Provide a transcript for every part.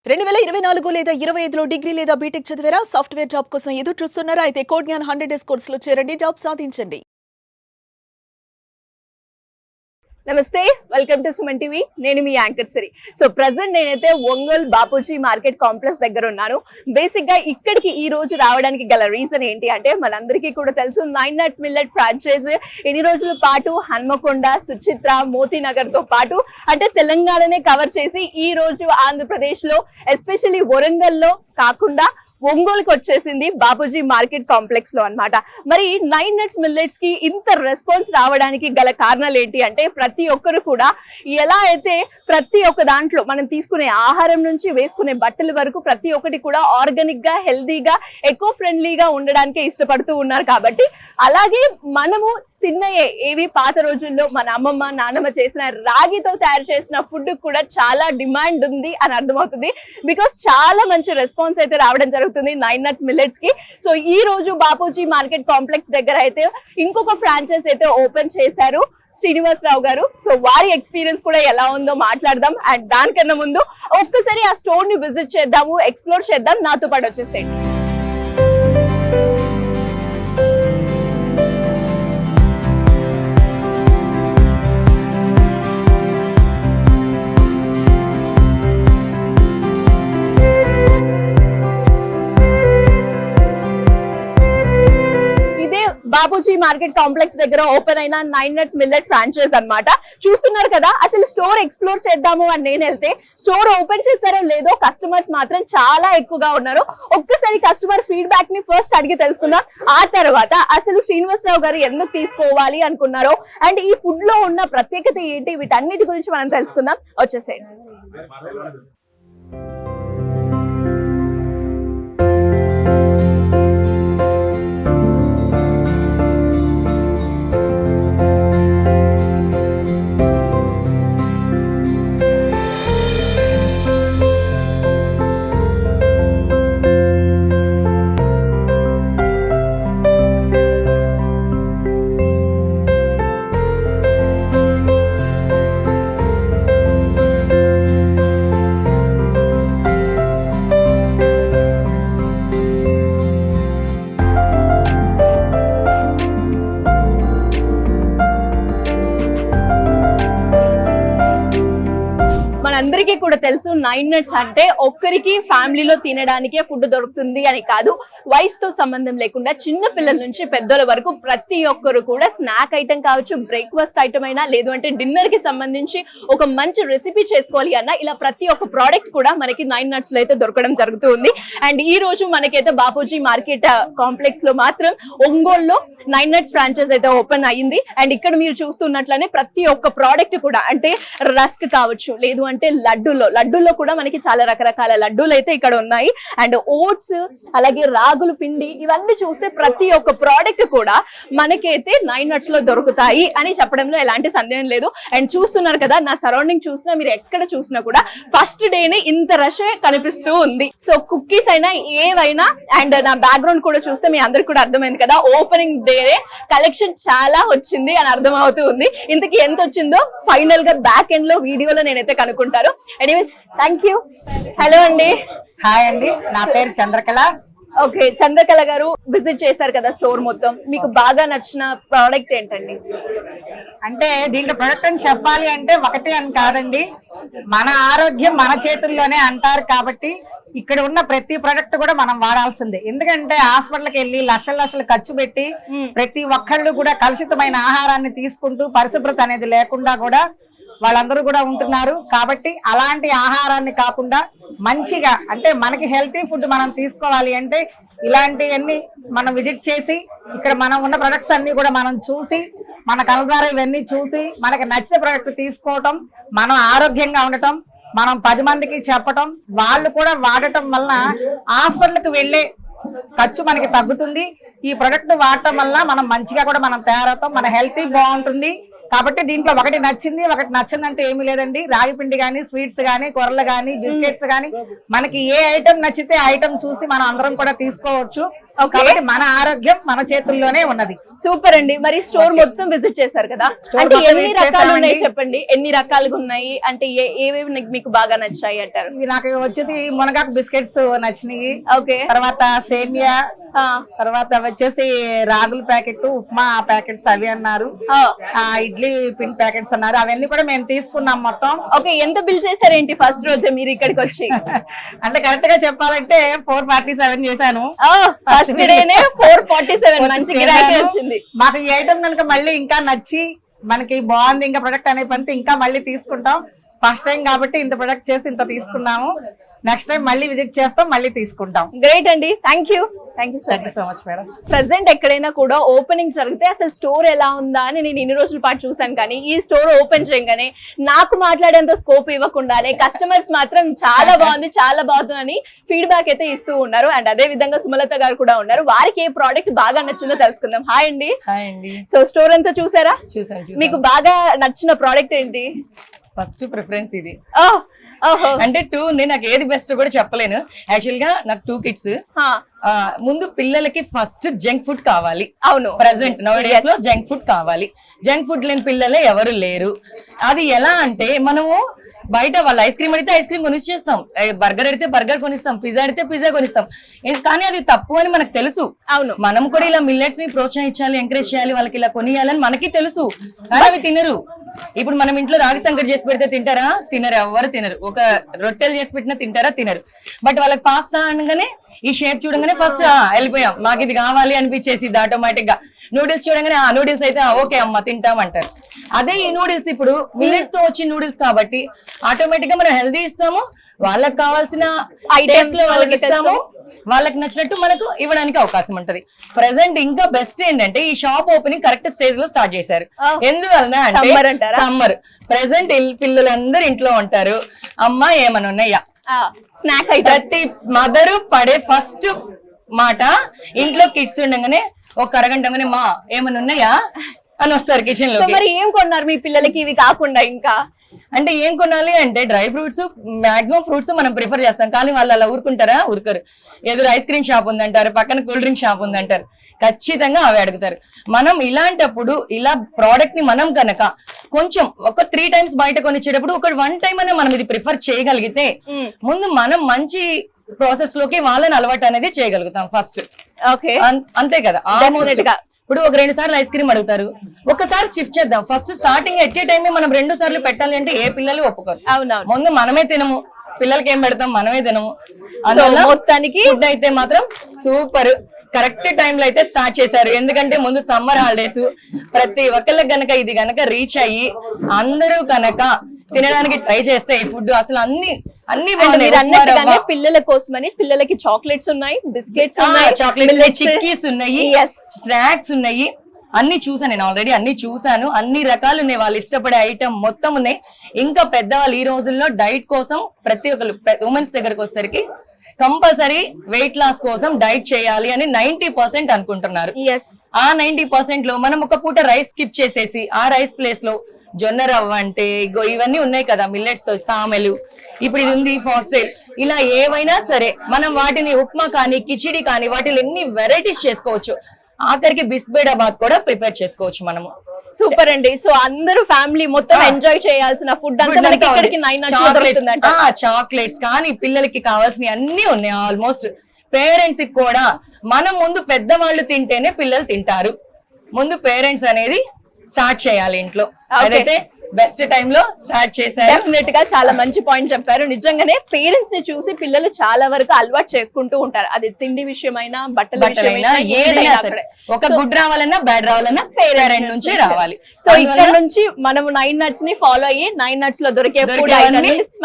2024 లేదా 25లో డిగ్రీ లేదా బీటెక్ చదివారా? సాఫ్ట్‌వేర్ జాబ్ కోసం ఎదురు చూస్తున్నారా? అయితే కోడ్ జ్ఞాన్ 100 డేస్ కోర్సులో చేరండి, జాబ్ సాధించండి. నమస్తే, వెల్కమ్ టు సుమన్ టీవీ. నేను మీ యాంకర్ సిరి. సో ప్రెసెంట్ నేనైతే ఒంగోల్ బాపూజీ మార్కెట్ కాంప్లెక్స్ దగ్గర ఉన్నాను. బేసిక్ గా ఇక్కడికి ఈ రోజు రావడానికి గల రీజన్ ఏంటి అంటే, మనందరికీ కూడా తెలుసు, 9 నట్స్ మిల్లెట్ ఫ్రాంచైజ్ ఎన్ని రోజుల పాటు హన్మకొండ, సుచిత్ర, మోతీనగర్ తో పాటు అంటే తెలంగాణనే కవర్ చేసి ఈ రోజు ఆంధ్రప్రదేశ్ లో ఎస్పెషల్లీ వరంగల్ లో కాకుండా ఒంగోలుకి వచ్చేసింది బాపూజీ మార్కెట్ కాంప్లెక్స్ లో అన్నమాట. మరి 9 నట్స్ మిల్లెట్స్ కి ఇంత రెస్పాన్స్ రావడానికి గల కారణాలు ఏంటి అంటే, ప్రతి ఒక్కరు కూడా ఎలా అయితే ప్రతి ఒక్క దాంట్లో మనం తీసుకునే ఆహారం నుంచి వేసుకునే బట్టల వరకు ప్రతి ఒక్కటి కూడా ఆర్గానిక్ గా, హెల్దీగా, ఎకో ఫ్రెండ్లీగా ఉండడానికే ఇష్టపడుతూ ఉన్నారు. కాబట్టి అలాగే మనము తిన్నయే ఏవి పాత రోజుల్లో మన అమ్మమ్మ నాన్నమ్మ చేసిన రాగితో తయారు చేసిన ఫుడ్ కూడా చాలా డిమాండ్ ఉంది అని అర్థమవుతుంది. బికాస్ చాలా మంచి రెస్పాన్స్ అయితే రావడం జరుగుతుంది 9 నట్స్ మిల్లెట్స్ కి. సో ఈ రోజు బాపూజీ మార్కెట్ కాంప్లెక్స్ దగ్గర అయితే ఇంకొక ఫ్రాంచైజ్ అయితే ఓపెన్ చేశారు శ్రీనివాసరావు గారు. సో వారి ఎక్స్పీరియన్స్ కూడా ఎలా ఉందో మాట్లాడదాం. అండ్ దానికన్నా ముందు ఒక్కసారి ఆ స్టోర్ ని విజిట్ చేద్దాము, ఎక్స్ప్లోర్ చేద్దాం. నాతో పాటు వచ్చేసేయండి. బాపూజీ మార్కెట్ కాంప్లెక్స్ దగ్గర ఓపెన్ అయిన 9 నట్స్ మిల్లెట్ ఫ్రాంచైజ్ అన్నమాట. చూస్తున్నారు కదా, అసలు స్టోర్ ఎక్స్ప్లోర్ చేద్దాము అని నేను వెళ్తే స్టోర్ ఓపెన్ చేశారో లేదో కస్టమర్స్ మాత్రం చాలా ఎక్కువగా ఉన్నారు. ఒక్కసారి కస్టమర్ ఫీడ్బ్యాక్ ని ఫస్ట్ అడిగి తెలుసుకుందాం. ఆ తర్వాత అసలు శ్రీనివాసరావు గారు ఎందుకు తీసుకోవాలి అనుకున్నారో అండ్ ఈ ఫుడ్ లో ఉన్న ప్రత్యేకత ఏంటి, వీటన్నిటి గురించి మనం తెలుసుకుందాం. వచ్చేసేయండి. అందరికీ కూడా తెలుసు 9 నట్స్ అంటే ఒక్కరికి ఫ్యామిలీలో తినడానికే ఫుడ్ దొరుకుతుంది అని కాదు. వయసుతో సంబంధం లేకుండా చిన్న పిల్లల నుంచి పెద్దల వరకు ప్రతి ఒక్కరు కూడా స్నాక్ ఐటమ్ కావచ్చు, బ్రేక్ఫాస్ట్ ఐటమ్ అయినా, లేదు అంటే డిన్నర్ కి సంబంధించి ఒక మంచి రెసిపీ చేసుకోవాలి అన్న, ఇలా ప్రతి ఒక్క ప్రోడక్ట్ కూడా మనకి 9 నట్స్ లో అయితే దొరకడం జరుగుతుంది. అండ్ ఈ రోజు మనకైతే బాపూజీ మార్కెట్ కాంప్లెక్స్ లో మాత్రం ఒంగోలులో 9 నట్స్ ఫ్రాంచైజ్ అయితే ఓపెన్ అయ్యింది. అండ్ ఇక్కడ మీరు చూస్తున్నట్లనే ప్రతి ఒక్క ప్రోడక్ట్ కూడా అంటే రస్క్ కావచ్చు, లేదు అంటే లడ్డూల్లో కూడా మనకి చాలా రకరకాల లడ్డూలు అయితే ఇక్కడ ఉన్నాయి. అండ్ ఓట్స్, అలాగే రాగులు పిండి, ఇవన్నీ చూస్తే ప్రతి ఒక్క ప్రోడక్ట్ కూడా మనకైతే 9 నట్స్ లో దొరుకుతాయి అని చెప్పడంలో ఎలాంటి సందేహం లేదు. అండ్ చూస్తున్నారు కదా, నా సరౌండింగ్ చూసినా మీరు ఎక్కడ చూసినా కూడా ఫస్ట్ డేనే ఇంత రష్ కనిపిస్తూ ఉంది. సో కుకీస్ అయినా ఏవైనా, అండ్ నా బ్యాక్గ్రౌండ్ కూడా చూస్తే మీ అందరికి కూడా అర్థమైంది కదా, ఓపెనింగ్ డే కలెక్షన్ చాలా వచ్చింది అని అర్థం అవుతూ ఉంది. ఇంతకీ ఎంత వచ్చిందో ఫైనల్ గా బ్యాక్ ఎండ్ లో వీడియోలో నేనైతే కనుక్కుంటాను. Anyways, thank you. హలో అండి. హాయ్ అండి, నా పేరు చంద్రకళ. ఓకే, చంద్రకళ గారు విజిట్ చేశారు కదా స్టోర్ మొత్తం, మీకు బాగా నచ్చిన ప్రోడక్ట్ ఏంటండి? అంటే దీంట్లో ప్రొడక్ట్ అని చెప్పాలి అంటే ఒకటి అని కాదండి, మన ఆరోగ్యం మన చేతుల్లోనే అంటారు. కాబట్టి ఇక్కడ ఉన్న ప్రతి ప్రొడక్ట్ కూడా మనం వాడాల్సిందే. ఎందుకంటే హాస్పిటల్కి వెళ్ళి లక్షలు ఖర్చు పెట్టి ప్రతి ఒక్కళ్ళు కూడా కలుషితమైన ఆహారాన్ని తీసుకుంటూ పరిశుభ్రత అనేది లేకుండా కూడా వాళ్ళందరూ కూడా ఉంటున్నారు. కాబట్టి అలాంటి ఆహారాన్ని కాకుండా మంచిగా అంటే మనకి హెల్తీ ఫుడ్ మనం తీసుకోవాలి అంటే ఇలాంటివన్నీ మనం విజిట్ చేసి ఇక్కడ మనం ఉన్న ప్రొడక్ట్స్ అన్ని కూడా మనం చూసి, మన కళ్ళ ద్వారా ఇవన్నీ చూసి మనకి నచ్చిన ప్రొడక్ట్ తీసుకోవటం, మనం ఆరోగ్యంగా ఉండటం, మనం 10 మందికి చెప్పటం, వాళ్ళు కూడా వాడటం వలన హాస్పిటల్కి వెళ్ళే ఖర్చు మనకి తగ్గుతుంది. ఈ ప్రొడక్ట్ వాడటం వల్ల మనం మంచిగా కూడా మనం తయారవుతాం, మన హెల్త్ బాగుంటుంది. కాబట్టి దీంట్లో ఒకటి నచ్చింది ఒకటి నచ్చిందంటే ఏమీ లేదండి. రాగి పిండి కానీ, స్వీట్స్ కానీ, కూరలు కానీ, బిస్కెట్స్ కానీ, మనకి ఏ ఐటమ్ నచ్చితే ఐటమ్ చూసి మనం అందరం కూడా తీసుకోవచ్చు. కాబట్టి మన ఆరోగ్యం మన చేతుల్లోనే ఉన్నది. సూపర్ అండి. మరి స్టోర్ మొత్తం విజిట్ చేశారు కదా, అంటే ఎన్ని రకాలు ఉన్నాయి చెప్పండి, ఎన్ని రకాలుగా ఉన్నాయి, అంటే ఏవేవి మీకు బాగా నచ్చాయి అంటారు? ఇవి నాకు వచ్చేసి మునగాకు బిస్కెట్స్ నచ్చినాయి. ఓకే. తర్వాత సేమియా, తర్వాత వచ్చేసి రాగుల ప్యాకెట్, ఉప్మా ప్యాకెట్స్ అవి అన్నారు, ఇడ్లీ పిన్ ప్యాకెట్స్ అన్నారు. అవన్నీ కూడా మేము తీసుకున్నాం మొత్తం. ఓకే. ఎంత బిల్ చేశారేంటి ఫస్ట్ రోజు మీరు ఇక్కడికి వచ్చి? అంటే కరెక్ట్ గా చెప్పాలంటే 447 చేశాను. ఫస్ట్ డేనే 447, మంచి గిరాకీ వచ్చింది. మాకు ఈ ఐటమ్ కనుక మళ్ళీ ఇంకా నచ్చి మనకి బాగుంది, ఇంకా ప్రొడక్ట్ అనే పంతే ఇంకా మళ్ళీ తీసుకుంటాం. ఫస్ట్ టైం కాబట్టి ఇంత ప్రొడక్ట్ చేసి ఇంత తీసుకున్నాము. నెక్స్ట్ టైం మళ్ళీ విజిట్ చేస్తాం, మళ్ళీ తీసుకుంటాం. గ్రేట్ అండి. Thank you so much madam. Present ఎక్కడైనా కూడా ఓపెనింగ్ జరిగితే అసలు స్టోర్ ఎలా ఉందా అని నేను ఇన్ని రోజుల పాటు చూసాను, కానీ ఈ స్టోర్ ఓపెన్ చేయగానే నాకు మాట్లాడేంత స్కోప్ ఇవ్వకుండానే కస్టమర్స్ మాత్రం చాలా బాగుంది అని ఫీడ్బ్యాక్ అయితే ఇస్తూ ఉన్నారు. అండ్ అదే విధంగా సుమలత గారు కూడా ఉన్నారు. వారికి ఏ ప్రోడక్ట్ బాగా నచ్చిందో తెలుసుకుందాం. హాయ్ అండి. సో స్టోర్ అంతా చూసారా? మీకు బాగా నచ్చిన ప్రోడక్ట్ ఏంటి? ఫస్ట్ ప్రిఫరెన్స్ ఇది. అంటే 2 ఉంది, నాకు ఏది బెస్ట్ కూడా చెప్పలేను. యాక్చువల్ గా నాకు 2 కిడ్స్. ముందు పిల్లలకి ఫస్ట్ జంక్ ఫుడ్ కావాలి. అవును, ప్రెసెంట్ నౌ డేస్ లో జంక్ ఫుడ్ కావాలి. జంక్ ఫుడ్ లేని పిల్లలే ఎవరు లేరు. అది ఎలా అంటే మనము బయట వాళ్ళు ఐస్ క్రీమ్ అడిగితే ఐస్ క్రీమ్ కొనిచ్చేస్తాం, బర్గర్ అడిగితే బర్గర్ కొనిస్తాం, పిజ్జా అడిగితే పిజ్జా కొనిస్తాం. కానీ అది తప్పు అని మనకు తెలుసు. అవును, మనం కూడా ఇలా మిల్లెట్స్ ని ప్రోత్సహించాలి, ఎంకరేజ్ చేయాలి, వాళ్ళకి ఇలా కొనియాలని మనకి తెలుసు. కానీ అవి తినరు. ఇప్పుడు మనం ఇంట్లో రాగి సంకటి చేసి పెడితే తింటారా? తినరు, ఎవరు తినరు. ఒక రొట్టెలు చేసి పెట్టినా తింటారా? తినరు. బట్ వాళ్ళకి పాస్తా అనగానే, ఈ షేప్ చూడగానే ఫస్ట్ వెళ్ళిపోయాం, మాకు ఇది కావాలి అనిపించేసి ఆటోమేటిక్ గా. నూడిల్స్ చూడగానే నూడిల్స్ అయితే ఓకే అమ్మ తింటాం అంటారు. అదే ఈ నూడిల్స్ ఇప్పుడు మిల్లెట్స్ తో వచ్చిన నూడిల్స్ కాబట్టి ఆటోమేటిక్ గా మనం హెల్దీ ఇస్తాము, వాళ్ళకి కావాల్సిన ఐటమ్స్ లో వాళ్ళకి ఇస్తాము, వాళ్ళకి నచ్చినట్టు మనకు ఇవ్వడానికి అవకాశం ఉంటది. ప్రెసెంట్ ఇంకా బెస్ట్ ఏంటంటే ఈ షాప్ ఓపెనింగ్ కరెక్ట్ స్టేజ్ లో స్టార్ట్ చేశారు. ఎందువలన అంటే సమ్మర్ ప్రెసెంట్ పిల్లలందరూ ఇంట్లో ఉంటారు. అమ్మ ఏమన్నా ఉన్నాయా స్నాక్ ఐటమ్? ప్రతి మదరు పడే ఫస్ట్ మాట ఇంట్లో కిడ్స్ ఉండగానే ఒక అరగంటగానే మా ఏమన్నా ఉన్నాయా అని వస్తారు కిచెన్ లో. మరి ఏం కొన్నారు మీ పిల్లలకి ఇవి కాకుండా? ఇంకా అంటే ఏం కొనాలి అంటే డ్రై ఫ్రూట్స్, మాక్సిమం ఫ్రూట్స్ మనం ప్రిఫర్ చేస్తాం. కానీ వాళ్ళు అలా ఊరుకుంటారా? ఊరుకోరు. ఎదురు ఐస్ క్రీమ్ షాప్ ఉందంటారు, పక్కన కూల్ డ్రింక్ షాప్ ఉందంటారు, ఖచ్చితంగా అవి అడుగుతారు. మనం ఇలాంటప్పుడు ఇలా ప్రోడక్ట్ ని మనం కనుక కొంచెం ఒక 3 times బయట కొనిచ్చేటప్పుడు ఒక 1 time అనే మనం ఇది ప్రిఫర్ చేయగలిగితే ముందు మనం మంచి ప్రాసెస్ లోకి వాళ్ళని అలవాటు అనేది చేయగలుగుతాం ఫస్ట్. ఓకే, అంతే కదా. ఇప్పుడు ఒక 2 సార్లు ఐస్ క్రీమ్ అడుగుతారు, ఒకసారి షిఫ్ట్ చేద్దాం. First starting at a time మనం 2 సార్లు పెట్టాలి అంటే ఏ పిల్లలు ఒప్పుకోరు. అవునవును, ముందు మనమే తినము, పిల్లలకి ఏం పెడతాం? మనమే తినము. మొత్తానికి ఫుడ్ అయితే మాత్రం సూపర్. కరెక్ట్ టైం లో అయితే స్టార్ట్ చేశారు. ఎందుకంటే ముందు సమ్మర్ హాలిడేస్, ప్రతి ఒక్కళ్ళకి గనక ఇది గనక రీచ్ అయ్యి అందరూ కనుక తినడానికి ట్రై చేస్తే ఈ ఫుడ్ అసలు అన్ని అన్నట్టుగానే పిల్లల కోసమని పిల్లలకి చాక్లెట్స్ ఉన్నాయి, బిస్కెట్స్ ఉన్నాయి, చాక్లెట్స్, చిక్కీస్ ఉన్నాయి, స్నాక్స్ ఉన్నాయి. అన్ని చూసాను నేను ఆల్రెడీ, అన్ని చూసాను. అన్ని రకాలు ఉన్నాయి, వాళ్ళు ఇష్టపడే ఐటమ్ మొత్తం ఉన్నాయి. ఇంకా పెద్దవాళ్ళు ఈ రోజుల్లో డైట్ కోసం ప్రతి ఒక్కరు ఉమెన్స్ దగ్గరకు వచ్చేసరికి కంపల్సరీ వెయిట్ లాస్ కోసం డైట్ చేయాలి అని 90% అనుకుంటున్నారు. ఆ 90% లో మనం ఒక పూట రైస్ స్కిప్ చేసేసి ఆ రైస్ ప్లేస్ లో జొన్న రవ్వ అంటే ఇవన్నీ ఉన్నాయి కదా, మిల్లెట్స్ తో సామెలు, ఇప్పుడు ఇది ఉంది ఫాక్స్టైల్, ఇలా ఏవైనా సరే మనం వాటిని ఉప్మా కానీ కిచిడి కానీ వాటిని ఎన్ని వెరైటీస్ చేసుకోవచ్చు. ఆఖరికి బిస్బేడాబాద్ కూడా ప్రిపేర్ చేసుకోవచ్చు మనము. సూపర్ అండి. సో అందరూ ఫ్యామిలీ మొత్తం ఎంజాయ్ చేయాల్సిన ఫుడ్ అంతా మనకి ఇక్కడికి 9 nuts దొరుకుతుందంట. చాక్లెట్స్ కానీ పిల్లలకి కావాల్సినవి అన్ని ఉన్నాయి ఆల్మోస్ట్. పేరెంట్స్ కి కూడా మనం ముందు పెద్దవాళ్ళు తింటేనే పిల్లలు తింటారు. ముందు పేరెంట్స్ అనేది స్టార్ట్ చేయాలి ఇంట్లో. అదైతే బెస్ట్ టైం లో స్టార్ట్ చేశారు. డెఫినెట్ గా చాలా మంచి పాయింట్ చెప్పారు. నిజంగానే పేరెంట్స్ ని చూసి పిల్లలు చాలా వరకు అలవాటు చేసుకుంటూ ఉంటారు. అది తిండి విషయమైనా బట్టల విషయమైనా ఏదైనా సరే. ఒక గుడ్ రావాలన్నా బ్యాడ్ రావాలన్నా పేరెంట్ నుంచి రావాలి. సో ఇక్కడ నుంచి మనం 9 nuts ని ఫాలో అయ్యి 9 nuts లో దొరికే ఫుడ్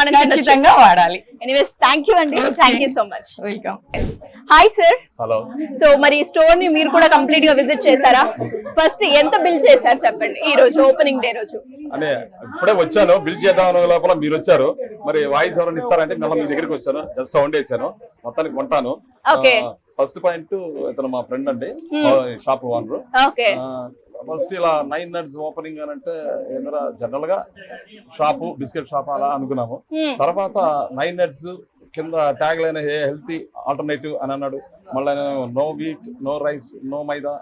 మనం ఖచ్చితంగా వాడాలి. ఎనీవేస్ థ్యాంక్ యూ అండి, thank you so much. Welcome. Hi sir. Hello. So మరి స్టోర్ ని మీరు కూడా కంప్లీట్ గా విజిట్ చేశారా? ఫస్ట్ ఎంత బిల్ చేశారు చెప్పండి ఈ రోజు ఓపెనింగ్ డే రోజు? అంటే ఇప్పుడే వచ్చాను, బిల్ చేద్దాం లోపల మీరు వచ్చారు. మరి వాయిస్ ఎవరైనా ఇస్తారంటే మళ్ళీ మీ దగ్గరికి వచ్చాను, జస్ట్ వండేసాను, మొత్తానికి కొంటాను. ఫస్ట్ పాయింట్ ఇతను మా ఫ్రెండ్ అండి, షాప్ ఓనర్. ఓకే. ఫస్ట్ ఇలా 9 nuts ఓపెనింగ్ అని అంటే ఏదైనా జనరల్ గా షాపు బిస్కెట్ షాప్ అలా అనుకున్నాము. తర్వాత 9 nuts కింద ట్యాగ్ లైన్ హెల్తీ ఆల్టర్నేటివ్ అని అన్నాడు. మళ్ళీ no wheat, no rice, no maida,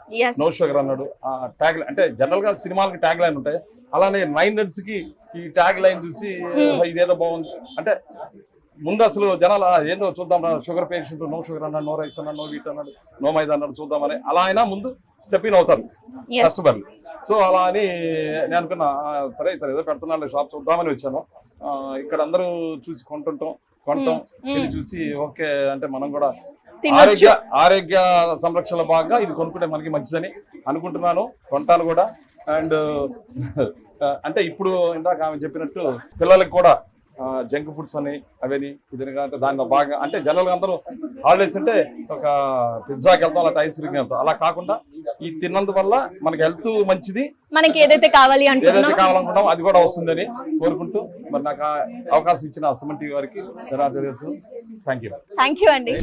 no sugar అన్నాడు. ఆ ట్యాగ్ లైన్ అంటే జనరల్ గా సినిమాలకి ట్యాగ్ లైన్ ఉంటాయి, అలానే 9 nuts కి ఈ ట్యాగ్ లైన్ చూసి ఇదేదో బాగుంది అంటే ముందు అసలు జనాలు ఏందో చూద్దాం, షుగర్ పేషెంట్ నో షుగర్ అన్నాడు, నో రైస్ అన్నాడు, నో వీట్ అన్నాడు, నో మైదా అన్నాడు, చూద్దామని అలా అయినా ముందు స్టెప్ ఇన్ అవుతారు కస్టమర్లు. సో అలా అని నేను అనుకున్నా, సరే ఇతను ఏదో పెడుతున్నాను షాప్ చూద్దామని వచ్చాను. ఇక్కడ అందరూ చూసి కొంటాం ఇది చూసి ఓకే అంటే మనం కూడా ఆరోగ్య సంరక్షణ భాగంగా ఇది కొనుక్కుంటే మనకి మంచిదని అనుకుంటున్నాను, కొంటాను కూడా. అండ్ అంటే ఇప్పుడు ఇందాక ఆమె చెప్పినట్టు పిల్లలకి కూడా జంక్ ఫుడ్స్ అని అవని ఇది అంటే దానిలో బాగా అంటే జనరల్ గా అందరూ హాలిడేస్ అంటే ఒక పిజ్జాకి వెళ్తాం, అలా ఐస్ క్రీమ్కి వెళ్తాం, అలా కాకుండా ఈ తిన్నందువల్ల మనకి హెల్త్ మంచిది, మనకి ఏదైతే కావాలనుకుంటాం అది కూడా వస్తుందని కోరుకుంటూ మరి నాకు అవకాశం ఇచ్చిన సుమన్ టీవీ వారికి థ్యాంక్ యూ అండి.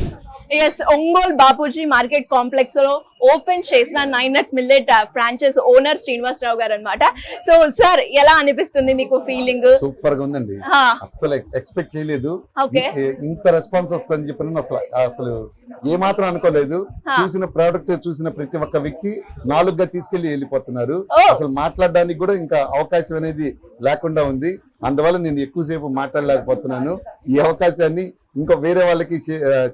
Yes, Ongole Bapuji market complex లో ఓపెన్ చేసిన 9 nuts millet franchise owner Srinivasarao గారు అన్నమాట. సో సార్, ఎలా అనిపిస్తుంది మీకు ఫీలింగ్? సూపర్ గా ఉందండి, అసలు ఎక్స్పెక్ట్ చేయలేదు ఇంత రెస్పాన్స్ వస్తుందని చెప్పి అసలు ఏ మాత్రం అనుకోలేదు. చూసిన ప్రోడక్ట్ చూసిన ప్రతి ఒక్క వ్యక్తి 4గా తీసుకెళ్లి వెళ్ళిపోతున్నారు. అసలు మాట్లాడడానికి కూడా ఇంకా అవకాశం అనేది లేకుండా ఉంది. అందువల్ల నేను ఎక్కువసేపు మాట్లాడలేకపోతున్నాను. ఈ అవకాశాన్ని ఇంకో వేరే వాళ్ళకి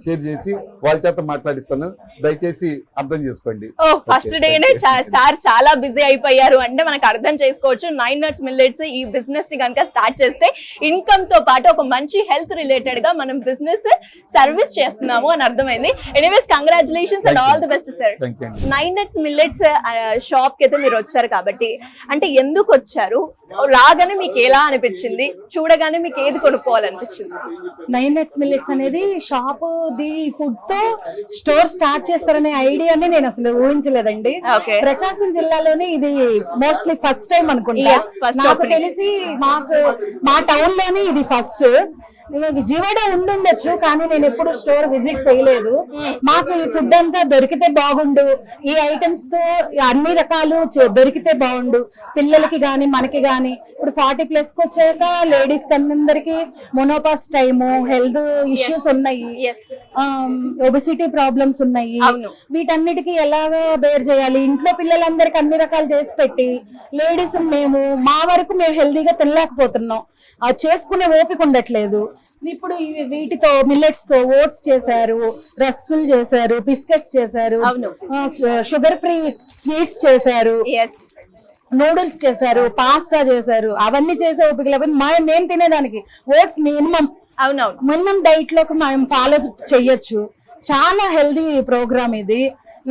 షేర్ చేసి వాళ్ళ చేత మాట్లాడిస్తాను, దయచేసి అర్థం చేసుకోండి. ఫస్ట్ డేనే సార్ చాలా బిజీ అయిపోయారు అంటే మనకు అర్థం చేసుకోవచ్చు. 9 nuts మిల్లెట్స్ ఈ బిజినెస్ ని కనుక స్టార్ట్ చేస్తే ఇన్కమ్ తో పాటు ఒక మంచి హెల్త్ రిలేటెడ్ గా మనం బిజినెస్ సర్వీస్ చేస్తున్నాము అని అర్థమైంది. Anyways, congratulations and all the best sir. 9 nuts millets shop కి అయితే మీరు వచ్చారు కాబట్టి, అంటే ఎందుకు వచ్చారు, రాగానే మీకు ఎలా అనిపించింది, చూడగానే మీకు ఏది కొనుక్కోవాలనిపించింది? 9 nuts మిల్లెట్స్ అనేది షాప్ ది ఫుడ్ తో స్టోర్ స్టార్ట్ చేస్తారనే ఐడియాని నేను అసలు ఊహించలేదండి. ప్రకాశం జిల్లాలోనే ఇది మోస్ట్లీ ఫస్ట్ టైం అనుకుంటా. నాకు తెలిసి మా టౌన్ లోనే ఇది ఫస్ట్. విజయవాడ ఉండుండొచ్చు, కానీ నేను ఎప్పుడు స్టోర్ విజిట్ చేయలేదు. మాకు ఈ ఫుడ్ అంతా దొరికితే బాగుండు, ఈ ఐటమ్స్ తో అన్ని రకాలు దొరికితే బాగుండు, పిల్లలకి గాని మనకి గాని. ఇప్పుడు 40+ వచ్చాక లేడీస్ అందరికి మొనోపాస్ టైము, హెల్త్ ఇష్యూస్ ఉన్నాయి, ఒబెసిటీ ప్రాబ్లమ్స్ ఉన్నాయి. వీటన్నిటికీ ఎలాగో బేర్ చేయాలి, ఇంట్లో పిల్లలందరికి అన్ని రకాలు చేసి పెట్టి లేడీస్ మేము హెల్దీగా తినలేకపోతున్నాం, చేసుకునే ఓపిక ఉండట్లేదు. ఇప్పుడు వీటితో మిల్లెట్స్ తో ఓట్స్ చేశారు, రస్కులు చేశారు, బిస్కెట్స్ చేశారు, షుగర్ ఫ్రీ స్వీట్స్ చేశారు, నూడిల్స్ చేశారు, పాస్తా చేశారు. అవన్నీ చేసే ఓపిక లేకపోతే మేము తినేదానికి ఓట్స్ మినిమం డైట్ లోకి మనం ఫాలో చెయ్యొచ్చు. చాలా హెల్దీ ప్రోగ్రామ్ ఇది,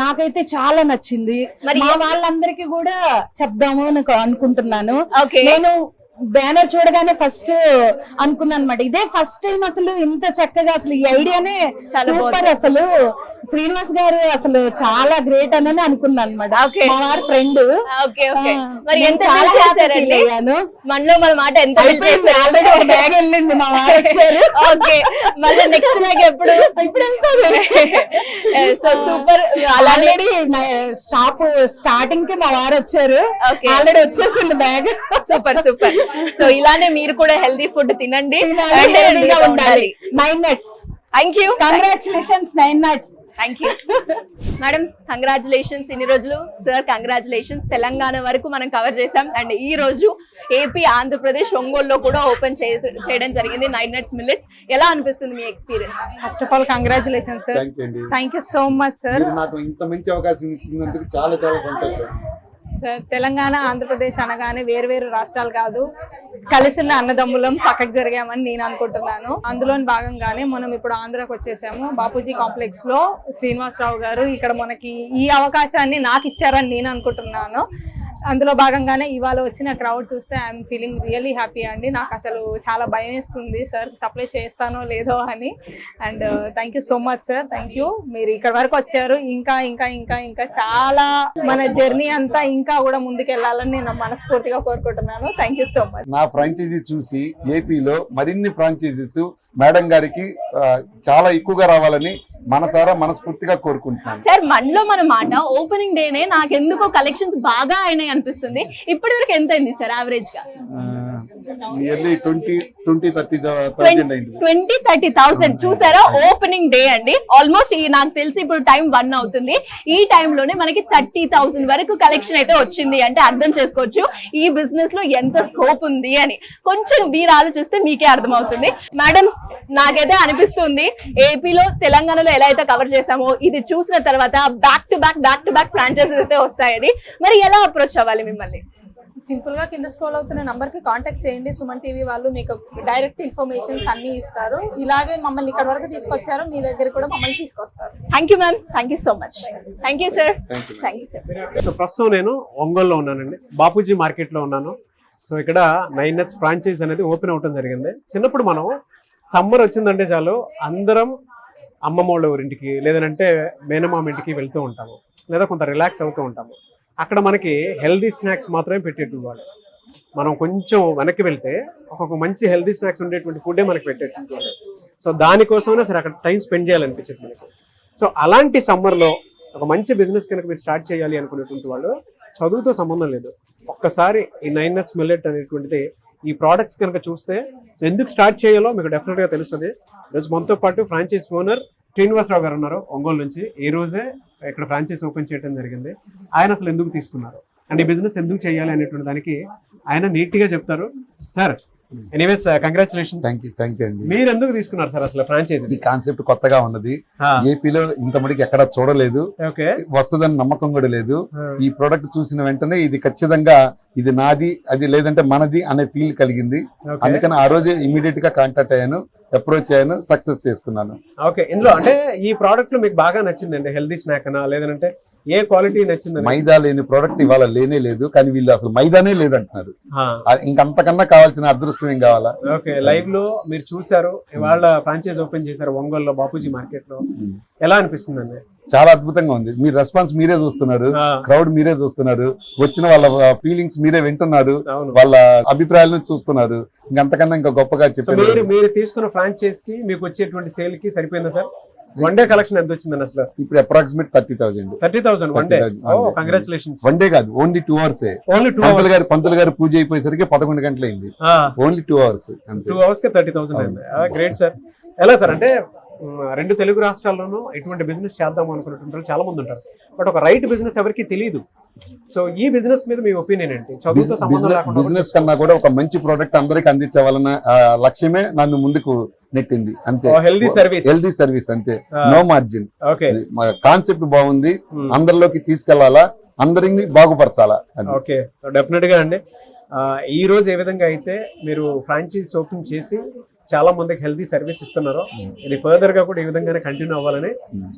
నాకైతే చాలా నచ్చింది. మా వాళ్ళందరికీ కూడా చెప్దాము అని అనుకుంటున్నాను. నేను బ్యానర్ చూడగానే ఫస్ట్ అనుకున్నాను అనమాట, ఇదే ఫస్ట్ టైం అసలు ఇంత చక్కగా, అసలు ఈ ఐడియానే సూపర్. అసలు శ్రీనివాస్ గారు అసలు చాలా గ్రేట్ అని అనుకున్నాను అనమాట. మా వారి ఫ్రెండ్. చాలా హ్యాపీ అయ్యాను. మనలో మన మాట ఎంత ఆల్రెడీ బ్యాగ్ వెళ్ళింది, మా వారు వచ్చారు. మళ్ళీ నెక్స్ట్ బ్యాగ్ ఎప్పుడు? ఇప్పుడు వెళ్తారు. So super. Already shop starting కి మా వారు వచ్చారు, ఆల్రెడీ వచ్చేసింది బ్యాగ్. Super super. సో ఇలానే మీరు కూడా హెల్దీ ఫుడ్ తినండి, ఉండాలి. 9 nuts. Thank you. Congratulations 9 nuts. Thank you madam, congratulations. ఇన్ని రోజులు సార్ కంగ్రాచులేషన్స్. తెలంగాణ వరకు మనం కవర్ చేసాం అండ్ ఈ రోజు ఏపీ, ఆంధ్రప్రదేశ్, ఒంగోలులో కూడా ఓపెన్ చేయడం జరిగింది 9 nuts మిల్లెట్స్. ఎలా అనిపిస్తుంది మీ experience? First of all congratulations sir. Thank you so much sir. నాకు ఇంత మంచి అవకాశం ఇచ్చినందుకు చాలా చాలా సంతోషం సార్. తెలంగాణ, ఆంధ్రప్రదేశ్ అనగానే వేరు రాష్ట్రాలు కాదు, కలిసిన అన్నదమ్ములం పక్కకు జరిగామని నేను అనుకుంటున్నాను. అందులోని భాగంగానే మనం ఇప్పుడు ఆంధ్రాకి వచ్చేసాము. బాపూజీ కాంప్లెక్స్ లో శ్రీనివాసరావు గారు ఇక్కడ మనకి ఈ అవకాశాన్ని నాకు ఇచ్చారని నేను అనుకుంటున్నాను. అందులో భాగంగానే ఇవాళ వచ్చిన క్రౌడ్ చూస్తే ఐఎమ్ ఫీలింగ్ రియల్లీ హ్యాపీ అండి. నాకు అసలు చాలా భయం వేస్తుంది సార్ సప్లై చేస్తానో లేదో అని. And thank you so much sir. Thank you, మీరు ఇక్కడ వరకు వచ్చారు. ఇంకా ఇంకా ఇంకా ఇంకా చాలా మన జర్నీ అంతా ఇంకా కూడా ముందుకు వెళ్ళాలని నేను మనస్ఫూర్తిగా కోరుకుంటున్నాను. Thank you so much. నా ఫ్రాంచైజీ చూసి ఏపీలో మరిన్ని ఫ్రాంచైజీస్ మేడం గారికి చాలా ఎక్కువగా రావాలని మనసారా మనస్ఫూర్తిగా కోరుకుంటున్నాను. సార్ మనలో మన మాట ఓపెనింగ్ డేనే నాకెందుకో కలెక్షన్స్ బాగా అయినాయి అనిపిస్తుంది. ఇప్పటి వరకు ఎంత అయింది సార్ యావరేజ్ గా? నియర్లీ 20-30,000 చూసారా? ఓపెనింగ్ డే అండి. ఆల్మోస్ట్ నాకు తెలిసి ఇప్పుడు టైం 1 అవుతుంది. ఈ టైంలోనే మనకి 30,000 వరకు కలెక్షన్ అయితే వచ్చింది అంటే అర్థం చేసుకోవచ్చు ఈ బిజినెస్ లో ఎంత స్కోప్ ఉంది అని. కొంచెం మీరు ఆలోచిస్తే మీకే అర్థమవుతుంది. మేడం నాకైతే అనిపిస్తుంది ఏపీలో తెలంగాణలో ఎలా అయితే కవర్ చేసామో ఇది చూసిన తర్వాత బ్యాక్ టు బ్యాక్ ఫ్రాంచైజీస్ అయితే వస్తాయని. మరి ఎలా అప్రోచ్ అవ్వాలి మిమ్మల్ని? సింపుల్ గా కింద స్క్రోల్ అవుతున్న నంబర్ కి కాంటాక్ట్ చేయండి. సుమన్ టీవీ వాళ్ళు మీకు డైరెక్ట్ ఇన్ఫర్మేషన్స్ అన్ని ఇస్తారు. ఇలాగే మమ్మల్ని ఇక్కడ వరకు తీసుకొచ్చారు, మీ దగ్గర కూడా మమ్మల్ని తీసుకొస్తారు. Thank you ma'am, thank you so much. Thank you sir. Thank you sir. So ప్రస్తుతం నేను ఒంగోలులో ఉన్నానండి, బాపూజీ మార్కెట్ లో ఉన్నాను. సో ఇక్కడ 9Nuts ఫ్రాంచైజ్ అనేది ఓపెన్ అవడం జరిగింది. చిన్నప్పుడు మనం సమ్మర్ వచ్చిందంటే చాలు అందరం అమ్మమ్మ వాళ్ళ ఊరింటికి లేదంటే మేనమామ ఇంటికి వెళ్తూ ఉంటాము, లేదా కొంత రిలాక్స్ అవుతూ ఉంటాము. అక్కడ మనకి హెల్దీ స్నాక్స్ మాత్రమే పెట్టేటువంటి మనం కొంచెం వెనక్కి వెళ్తే ఒక మంచి హెల్దీ స్నాక్స్ ఉండేటువంటి ఫుడ్డే మనకి పెట్టేటువంటి. సో దానికోసమైనా సరే అక్కడ టైం స్పెండ్ చేయాలనిపించింది మనకి. సో అలాంటి సమ్మర్లో ఒక మంచి బిజినెస్ కనుక మీరు స్టార్ట్ చేయాలి అనుకునేటువంటి వాళ్ళు చదువుతో సంబంధం లేదు, ఒక్కసారి ఈ 9Nuts మిల్లెట్ అనేటువంటిది ఈ ప్రోడక్ట్స్ కనుక చూస్తే ఎందుకు స్టార్ట్ చేయాలో మీకు డెఫినెట్గా తెలుస్తుంది. ఈరోజు మనతో పాటు ఫ్రాంచైజ్ ఓనర్ శ్రీనివాసరావు గారు ఉన్నారు ఒంగోలు నుంచి. ఈ రోజే ఇక్కడ ఫ్రాంచైజ్ ఓపెన్ చేయడం జరిగింది. ఆయన అసలు ఎందుకు తీసుకున్నారు అండ్ ఈ బిజినెస్ ఎందుకు చేయాలి అనేటువంటి దానికి ఆయన నీట్ గా చెప్తారు. Sir anyways congratulations. Thank you అండి. మీరు ఎందుకు తీసుకున్నారు సార్ అసలు ఫ్రాంచైజీ? ఈ కాన్సెప్ట్ కొత్తగా ఉన్నది, ఏపీలో ఇంత మటుకు ఎక్కడ చూడలేదు, వస్తుందని నమ్మకం కూడా లేదు. ఈ ప్రోడక్ట్ చూసిన వెంటనే ఇది ఖచ్చితంగా ఇది నాది అది లేదంటే మనది అనే ఫీల్ కలిగింది. అందుకని ఆ రోజే ఇమీడియట్ గా కాంటాక్ట్ అయ్యాను, అప్రోచ్ అయ్యాను, సక్సెస్ చేసుకున్నాను. ఓకే, ఇందులో అంటే ఈ ప్రోడక్ట్ లో మీకు బాగా నచ్చిందండి? హెల్దీ స్నాక్ అనా లేదంటే ఏ క్వాలిటీ నచ్చింది? మైదా లేని ప్రోడక్ట్ ఇవాళ లేనే లేదు, కానీ వీళ్ళు అసలు మైదానే లేదంటున్నారు. ఇంకంతకన్నా కావాల్సిన అదృష్టం ఏం కావాలా? ఓకే, లైవ్ లో మీరు చూసారు, ఇవాళ ఫ్రాంచైజ్ ఓపెన్ చేశారు ఒంగోలులో బాపూజీ మార్కెట్ లో. ఎలా అనిపిస్తుందండి? చాలా అద్భుతంగా ఉంది. మీ రెస్పాన్స్ మీరే చూస్తున్నారు, క్రౌడ్ మీరే చూస్తున్నారు, వచ్చిన వాళ్ళ ఫీలింగ్స్ మీరే వింటున్నారు, వాళ్ళ అభిప్రాయాలను చూస్తున్నారు. ఇంకంతకన్నా ఇంకా గొప్పగా చెప్పారు. మీరు తీసుకున్న ఫ్రాంచైజ్ కి మీకు వచ్చేటువంటి సేల్ కి సరిపోయిందా సార్? వన్ డే కలెక్షన్ ఎంత వచ్చిందని అసలు? ఇప్పుడు approximate 30,000 one day. Congratulations. One day కాదు, ఓన్లీ 2 hours. పంతులు గారు పూజ అయిపోయేసరికి 11 గంటలు అయింది. Only 2 hours. 2 hours కి 30,000 అయింది. Great sir. ఎలా సార్ అంటే 2 తెలుగు రాష్ట్రాల్లోనూ ఇటువంటి బిజినెస్ చేద్దాం అనుకున్నటువంటి చాలా మంది ఉంటారు, బట్ ఒక రైట్ బిజినెస్ ఎవరికి తెలియదు. సో ఈ బిజినెస్ మీద మీ ఒపీనియన్ ఏంటి? చదువుతో సంబంధం లేకుండా బిజినెస్ కన్నా కూడా ఒక మంచి ప్రోడక్ట్ అందరికి అందించవాలన్న లక్ష్యమే నన్ను ముందుకు నెట్టింది. అంతే, హెల్దీ సర్వీస్ అంతే, నో మార్జిన్. ఓకే, కాన్సెప్ట్ బాగుంది, అందరిలోకి తీసుకెళ్లాలా, అందరిని బాగుపరచాలా. ఓకే, సో డెఫినెట్ గా అండి ఈ రోజు ఏ విధంగా అయితే మీరు ఫ్రాంచైజ్ ఓపెన్ చేసి చాలా మందికి హెల్తీ సర్వీస్ ఇస్తున్నారు, ఇది ఫర్దర్ గా కూడా ఈ విధంగానే కంటిన్యూ అవ్వాలని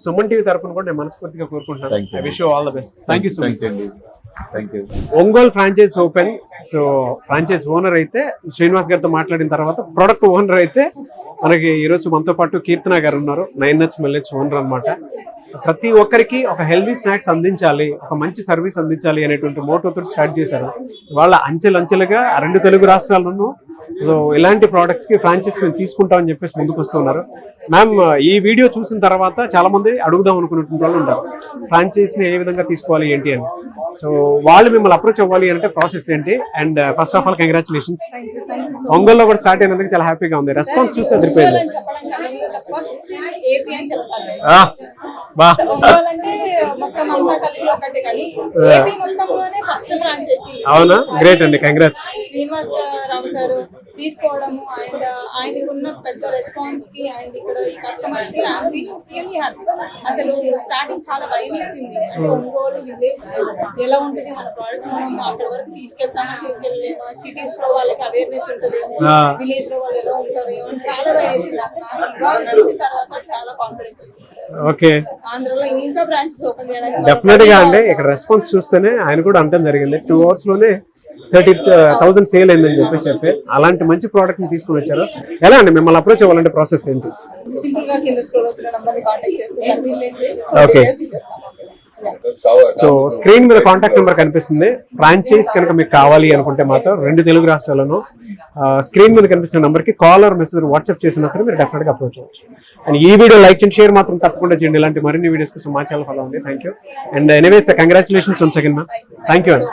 సుమన్ టీవీ తరపున కూడా నేను మనస్ఫూర్తిగా కోరుకుంటున్నాను. I wish you all the best. Thank you so much. Ongole franchise open. So franchise owner అయితే శ్రీనివాస్ గారితో మాట్లాడిన తర్వాత ప్రొడక్ట్ ఓనర్ అయితే మనకి ఈరోజు మనతో పాటు కీర్తన గారు ఉన్నారు, 9Nuts మిల్లెట్స్ ఓనర్ అనమాట. ప్రతి ఒక్కరికి ఒక హెల్దీ స్నాక్స్ అందించాలి, ఒక మంచి సర్వీస్ అందించాలి అనేటువంటి మోటోతో స్టార్ట్ చేశారు. వాళ్ళ అంచెలంచెలుగా 2 తెలుగు రాష్ట్రాల్లోనూ సో ఇలాంటి ప్రోడక్ట్స్ కి ఫ్రాంచైజ్ మేము తీసుకుంటామని చెప్పేసి ముందుకు వస్తున్నారు. మ్యామ్, ఈ వీడియో చూసిన తర్వాత చాలా మంది అడుగుదాం అనుకున్నటువంటి వాళ్ళు ఉంటారు, ఫ్రాంచైజ్ ని ఏ విధంగా తీసుకోవాలి ఏంటి అని. సో వాళ్ళు మిమ్మల్ని అప్రోచ్ అవ్వాలి అంటే ప్రాసెస్ ఏంటి? And first of all congratulations. ఒంగోలులో కూడా స్టార్ట్ అయినందుకు చాలా హ్యాపీగా ఉంది. రెస్పాన్స్ చూసి అదిరిపోయింది. అవునా, గ్రేట్ అండి, కంగ్రాట్స్. శ్రీనివాస్ రావు సార్ తీసుకోవడము అండ్ ఆయనకున్న పెద్ద రెస్పాన్స్ కి అండ్ ఇక్కడ ఈ కస్టమర్స్ కి అసలు స్టార్టింగ్ చాలా భయం వేసింది. అంటే ఒంగోలు విలేజ్ ఎలా ఉంటుంది, మన ప్రోడక్ట్ మనం అక్కడ వరకు తీసుకెళ్లేమా, సిటీస్ లో వాళ్ళకి అవేర్నెస్ ఉంటుందేమో, విలేజ్ లో వాళ్ళు ఎలా ఉంటారు ఏమో చాలా భయం వేసింది. ఇవాళ చూసిన తర్వాత చాలా కాన్ఫిడెన్స్ వచ్చింది. ఓకే, ఆంధ్రలో ఇంకా బ్రాంచెస్ ఓపెన్ చేయడానికి డెఫినెట్ గా అండి. ఇక్కడ రెస్పాన్స్ చూస్తేనే ఆయన కూడా అంటం జరిగింది 2 hours లోనే 30,000 సేల్ అయిందని చెప్పి అలాంటి మంచి ప్రోడక్ట్ ని తీసుకుని వచ్చారు. ఎలా అండి మిమ్మల్ని అప్రోచ్ అవ్వాలంటే ప్రాసెస్ ఏంటి? సింపుల్ గా కింద స్క్రోల్ అవుతున్న నంబర్ ని కాంటాక్ట్ చేస్తే ఓకే, సో స్క్రీన్ మీద కాంటాక్ట్ నెంబర్ కనిపిస్తుంది. ఫ్రాంచైజ్ కనుక మీకు కావాలి అనుకుంటే మాత్రం 2 తెలుగు రాష్ట్రాలను స్క్రీన్ మీద కనిపిస్తున్న నెంబర్ కి కాల్ ఆర్ మెసేజ్ వాట్సాప్ చేసినా సరే మీరు డెఫినెట్ గా అప్రోచ్ అవ్వచ్చు. అండ్ ఈ వీడియో లైక్ అండ్ షేర్ మాత్రం తప్పకుండా చేయండి. ఇలాంటి మరిన్ని వీడియోస్ కోసం మా ఛానల్ ఫాలో అవ్వండి. Thank you. And anyways congratulations once again ma'am. Thank you అండి.